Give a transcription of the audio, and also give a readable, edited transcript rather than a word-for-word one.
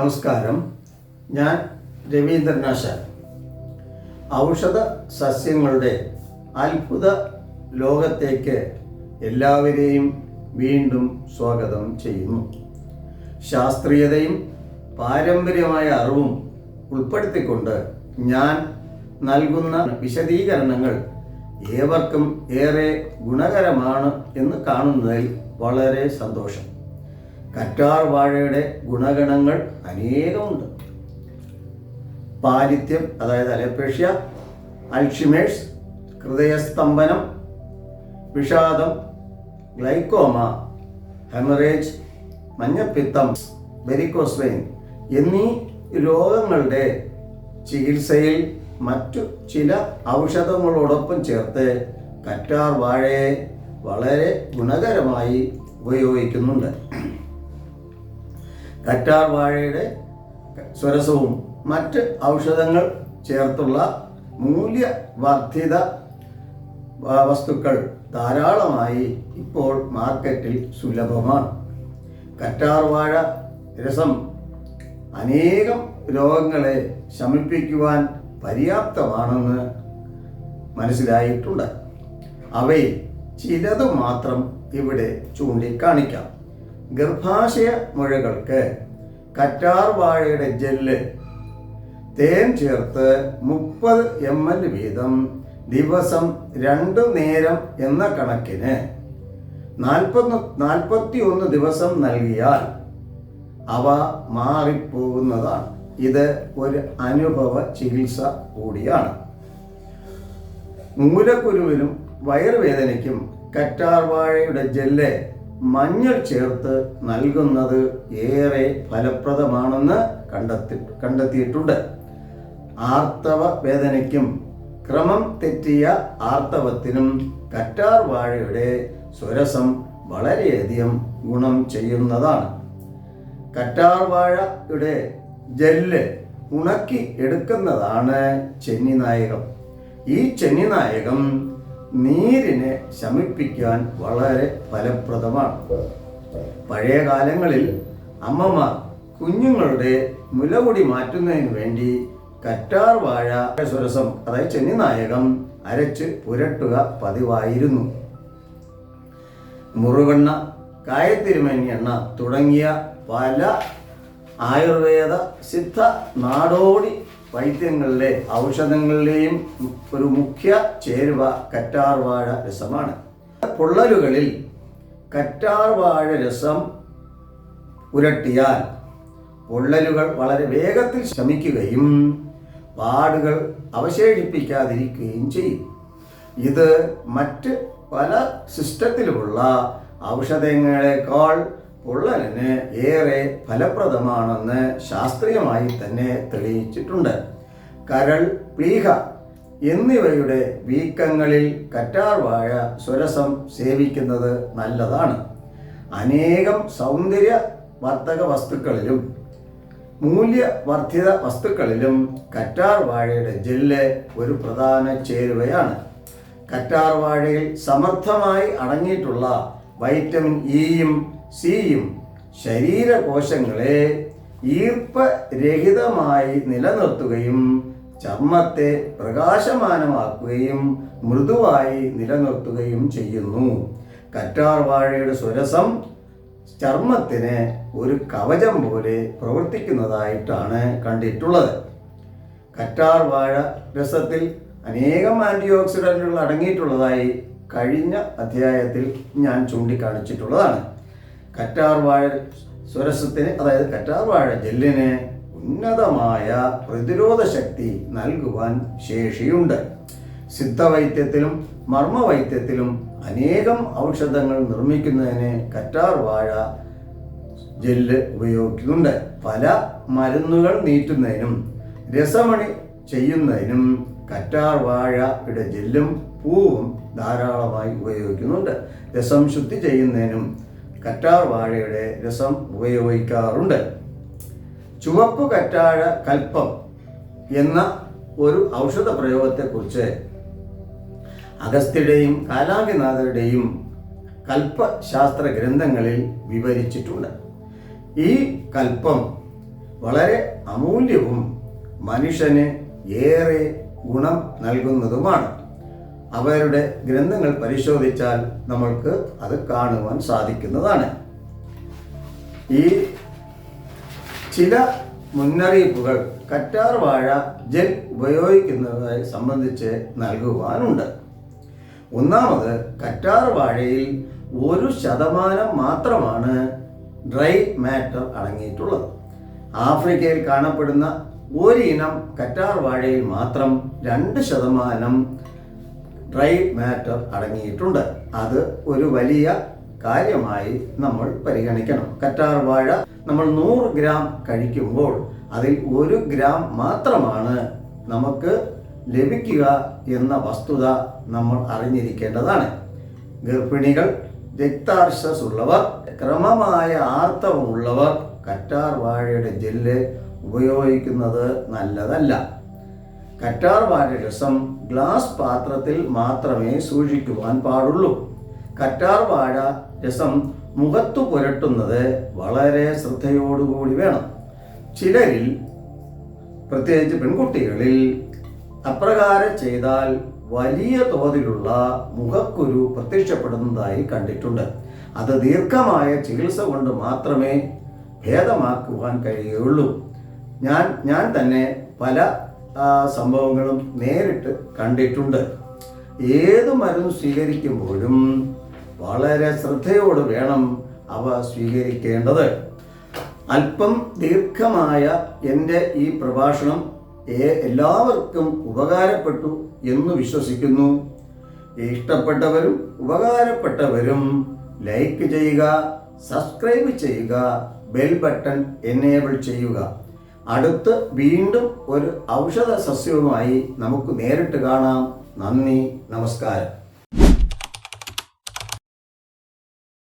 നമസ്കാരം. ഞാൻ രവീന്ദ്രനാശാൻ. ഔഷധ സസ്യങ്ങളുടെ അത്ഭുത ലോകത്തേക്ക് എല്ലാവരെയും വീണ്ടും സ്വാഗതം ചെയ്യുന്നു. ശാസ്ത്രീയതയും പാരമ്പര്യമായ അറിവും ഉൾപ്പെടുത്തിക്കൊണ്ട് ഞാൻ നൽകുന്ന വിശദീകരണങ്ങൾ ഏവർക്കും ഏറെ ഗുണകരമാണ് എന്ന് കാണുന്നതിൽ വളരെ സന്തോഷം. കറ്റാർ വാഴയുടെ ഗുണഗണങ്ങൾ അനേകമുണ്ട്. പാലിത്യം, അതായത് അലോപേഷ്യ, അൽഷിമേഴ്സ്, ഹൃദയസ്തംഭനം, വിഷാദം, ഗ്ലൈക്കോമ, ഹെമറേജ്, മഞ്ഞപ്പിത്തം, വെരിക്കോസ് വെയിൻ എന്നീ രോഗങ്ങളുടെ ചികിത്സയിൽ മറ്റു ചില ഔഷധങ്ങളോടൊപ്പം ചേർത്ത് കറ്റാർ വാഴയെ വളരെ ഗുണകരമായി ഉപയോഗിക്കുന്നുണ്ട്. കറ്റാർ വാഴയുടെ സ്വരസവും മറ്റ് ഔഷധങ്ങൾ ചേർത്തുള്ള മൂല്യവർദ്ധിത വസ്തുക്കൾ ധാരാളമായി ഇപ്പോൾ മാർക്കറ്റിൽ സുലഭമാണ്. കറ്റാർ വാഴ രസം അനേകം രോഗങ്ങളെ ശമിപ്പിക്കുവാൻ പര്യാപ്തമാണെന്ന് മനസ്സിലായിട്ടുണ്ട്. അവയിൽ ചിലത് മാത്രം ഇവിടെ ചൂണ്ടിക്കാണിക്കാം. ഗർഭാശയ മുഴകൾക്ക് കറ്റാർ വാഴയുടെ ജെല്ല് തേൻ ചേർത്ത് 30 ml വീതം ദിവസം 2 നേരം എന്ന കണക്കിന് 41 ദിവസം നൽകിയാൽ അവ മാറിപ്പോകുന്നതാണ്. ഇത് ഒരു അനുഭവ ചികിത്സ കൂടിയാണ്. മൂലക്കുരുവിനും വയറുവേദനയ്ക്കും കറ്റാർ വാഴയുടെ ജെല്ല് മഞ്ഞൾ ചേർത്ത് നൽകുന്നത് ഏറെ ഫലപ്രദമാണെന്ന് കണ്ടെത്തിയിട്ടുണ്ട്. ആർത്തവ വേദനയ്ക്കും ക്രമം തെറ്റിയ ആർത്തവത്തിനും കറ്റാർ വാഴയുടെ സ്വരസം വളരെയധികം ഗുണം ചെയ്യുന്നതാണ്. കറ്റാർ വാഴയുടെ ജെല്ല് ഉണക്കി എടുക്കുന്നതാണ് ചെന്നിനായകം. ഈ ചെന്നിനായകം നീരിനെ ശമിപ്പിക്കാൻ വളരെ ഫലപ്രദമാണ്. പഴയ കാലങ്ങളിൽ അമ്മമാർ കുഞ്ഞുങ്ങളുടെ മുലകുടി മാറ്റുന്നതിന് വേണ്ടി കറ്റാർ വാഴ സ്വരസം, അതായത് ചെന്നിനായകം അരച്ച് പുരട്ടുക പതിവായിരുന്നു. മുറുവെണ്ണ, കായത്തിരുമേനി എണ്ണ തുടങ്ങിയ പല ആയുർവേദ, സിദ്ധ, നാടോടി വൈദ്യങ്ങളിലെ ഔഷധങ്ങളിലെയും ഒരു മുഖ്യ ചേരുവ കറ്റാർ വാഴ രസമാണ്. പൊള്ളലുകളിൽ കറ്റാർ വാഴ രസം പുരട്ടിയാൽ പൊള്ളലുകൾ വളരെ വേഗത്തിൽ ശമിക്കുകയും പാടുകൾ അവശേഷിപ്പിക്കാതിരിക്കുകയും ചെയ്യും. ഇത് മറ്റ് പല സിസ്റ്റത്തിലുമുള്ള ഔഷധങ്ങളെക്കാൾ പൊള്ളലിന് ഏറെ ഫലപ്രദമാണെന്ന് ശാസ്ത്രീയമായി തന്നെ തെളിയിച്ചിട്ടുണ്ട്. കരൾ, പ്ലീഹ എന്നിവയുടെ വീക്കങ്ങളിൽ കറ്റാർ വാഴ സ്വരസം സേവിക്കുന്നത് നല്ലതാണ്. അനേകം സൗന്ദര്യവർദ്ധക വസ്തുക്കളിലും മൂല്യവർദ്ധിത വസ്തുക്കളിലും കറ്റാർ വാഴയുടെ ജെല്ല് ഒരു പ്രധാന ചേരുവയാണ്. കറ്റാർ വാഴയിൽ സമർത്ഥമായി അടങ്ങിയിട്ടുള്ള വൈറ്റമിൻ ഇയും സിയും ശരീരകോശങ്ങളെ ഈർപ്പരഹിതമായി നിലനിർത്തുകയും ചർമ്മത്തെ പ്രകാശമാനമാക്കുകയും മൃദുവായി നിലനിർത്തുകയും ചെയ്യുന്നു. കറ്റാർ വാഴയുടെ സ്വരസം ചർമ്മത്തിന് ഒരു കവചം പോലെ പ്രവർത്തിക്കുന്നതായിട്ടാണ് കണ്ടിട്ടുള്ളത്. കറ്റാർ വാഴ രസത്തിൽ അനേകം ആൻറ്റി ഓക്സിഡൻറ്റുകൾ അടങ്ങിയിട്ടുള്ളതായി കഴിഞ്ഞ അധ്യായത്തിൽ ഞാൻ ചൂണ്ടിക്കാണിച്ചിട്ടുള്ളതാണ്. കറ്റാർ വാഴ സ്വരസത്തിന്, അതായത് കറ്റാർ വാഴ ജെല്ലിന് ഉന്നതമായ പ്രതിരോധ ശക്തി നൽകുവാൻ ശേഷിയുണ്ട്. സിദ്ധവൈദ്യത്തിലും മർമ്മവൈദ്യത്തിലും അനേകം ഔഷധങ്ങൾ നിർമ്മിക്കുന്നതിന് കറ്റാർ വാഴ ജെല്ല് ഉപയോഗിക്കുന്നുണ്ട്. പല മരുന്നുകൾ നീറ്റുന്നതിനും രസമണി ചെയ്യുന്നതിനും കറ്റാർ വാഴയുടെ ജെല്ലും പൂവും ധാരാളമായി ഉപയോഗിക്കുന്നുണ്ട്. രസം ശുദ്ധി ചെയ്യുന്നതിനും കറ്റാർ വാഴയുടെ രസം ഉപയോഗിക്കാറുണ്ട്. ചുവപ്പ് കറ്റാഴ കൽപ്പം എന്ന ഒരു ഔഷധ പ്രയോഗത്തെക്കുറിച്ച് അഗസ്ത്യയുടെയും കാലാങ്കിനാഥരുടെയും കൽപ്പശാസ്ത്ര ഗ്രന്ഥങ്ങളിൽ വിവരിച്ചിട്ടുണ്ട്. ഈ കൽപ്പം വളരെ അമൂല്യവും മനുഷ്യന് ഏറെ ഗുണം നൽകുന്നതുമാണ്. അവരുടെ ഗ്രന്ഥങ്ങൾ പരിശോധിച്ചാൽ നമ്മൾക്ക് അത് കാണുവാൻ സാധിക്കുന്നതാണ്. ഈ ചില മുന്നറിയിപ്പുകൾ കറ്റാർ വാഴ ജെൽ ഉപയോഗിക്കുന്നതിനെ സംബന്ധിച്ച് നൽകുവാനുണ്ട്. ഒന്നാമത്, കറ്റാർ വാഴയിൽ 1% മാത്രമാണ് ഡ്രൈ മാറ്റർ അടങ്ങിയിട്ടുള്ളത്. ആഫ്രിക്കയിൽ കാണപ്പെടുന്ന ഒരിനം കറ്റാർ വാഴയിൽ മാത്രം 2% ഡ്രൈ മാറ്റർ അടങ്ങിയിട്ടുണ്ട്. അത് ഒരു വലിയ കാര്യമായി നമ്മൾ പരിഗണിക്കണം. കറ്റാർ വാഴ നമ്മൾ 100 ഗ്രാം കഴിക്കുമ്പോൾ അതിൽ 1 ഗ്രാം മാത്രമാണ് നമുക്ക് ലഭിക്കുക എന്ന വസ്തുത നമ്മൾ അറിഞ്ഞിരിക്കേണ്ടതാണ്. ഗർഭിണികൾ, രക്താർശസ് ഉള്ളവർ, ക്രമമായ ആർത്തവമുള്ളവർ കറ്റാർ വാഴയുടെ ജെല്ല് ഉപയോഗിക്കുന്നത് നല്ലതല്ല. കറ്റാർ വാഴ രസം ഗ്ലാസ് പാത്രത്തിൽ മാത്രമേ സൂക്ഷിക്കുവാൻ പാടുള്ളൂ. കറ്റാർ വാഴ രസം മുഖത്തു പുരട്ടുന്നത് വളരെ ശ്രദ്ധയോടുകൂടി വേണം. ചിലരിൽ, പ്രത്യേകിച്ച് പെൺകുട്ടികളിൽ, അപ്രകാരം ചെയ്താൽ വലിയ തോതിലുള്ള മുഖക്കുരു പ്രത്യക്ഷപ്പെടുന്നതായി കണ്ടിട്ടുണ്ട്. അത് ദീർഘമായ ചികിത്സ കൊണ്ട് മാത്രമേ ഭേദമാക്കുവാൻ കഴിയുകയുള്ളൂ. ഞാൻ തന്നെ പല സംഭവങ്ങളും നേരിട്ട് കണ്ടിട്ടുണ്ട്. ഏത് മരുന്ന് സ്വീകരിക്കുമ്പോഴും വളരെ ശ്രദ്ധയോട് വേണം അവ സ്വീകരിക്കേണ്ടത്. അല്പം ദീർഘമായ എൻ്റെ ഈ പ്രഭാഷണം എല്ലാവർക്കും ഉപകാരപ്പെട്ടു എന്ന് വിശ്വസിക്കുന്നു. ഇഷ്ടപ്പെട്ടവരും ഉപകാരപ്പെട്ടവരും ലൈക്ക് ചെയ്യുക, സബ്സ്ക്രൈബ് ചെയ്യുക, ബെൽ ബട്ടൺ എനേബിൾ ചെയ്യുക. അടുത്ത് വീണ്ടും ഒരു ഔഷധ സസ്യവുമായി നമുക്ക് നേരിട്ട് കാണാം. നന്ദി, നമസ്കാരം.